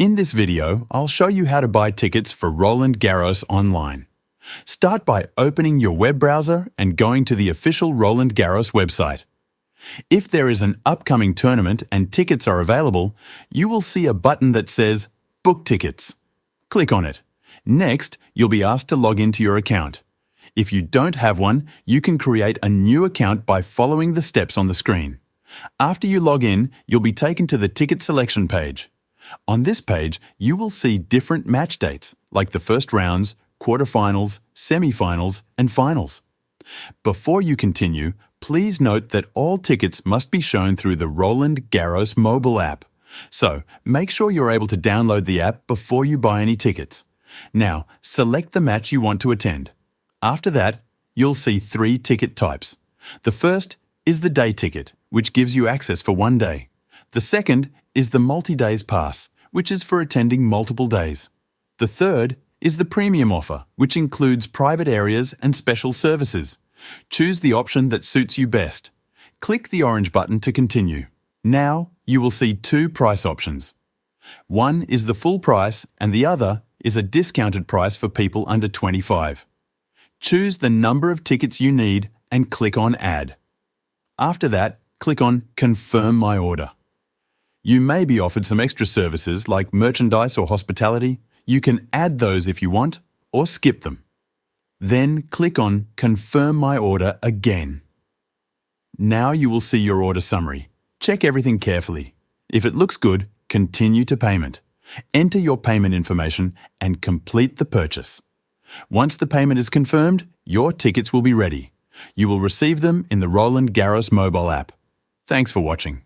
In this video, I'll show you how to buy tickets for Roland Garros online. Start by opening your web browser and going to the official Roland Garros website. If there is an upcoming tournament and tickets are available, you will see a button that says Book Tickets. Click on it. Next, you'll be asked to log into your account. If you don't have one, you can create a new account by following the steps on the screen. After you log in, you'll be taken to the ticket selection page. On this page, you will see different match dates, like the first rounds, quarterfinals, semi-finals, and finals. Before you continue, please note that all tickets must be shown through the Roland Garros mobile app. So, make sure you're able to download the app before you buy any tickets. Now, select the match you want to attend. After that, you'll see 3 ticket types. The first is the day ticket, which gives you access for one day. The second is the multi-days pass, which is for attending multiple days. The third is the premium offer, which includes private areas and special services. Choose the option that suits you best. Click the orange button to continue. Now, you will see 2 price options. One is the full price and the other is a discounted price for people under 25. Choose the number of tickets you need and click on Add. After that, click on Confirm My Order. You may be offered some extra services like merchandise or hospitality. You can add those if you want or skip them. Then click on Confirm My Order again. Now you will see your order summary. Check everything carefully. If it looks good, continue to payment. Enter your payment information and complete the purchase. Once the payment is confirmed, your tickets will be ready. You will receive them in the Roland Garros mobile app. Thanks for watching.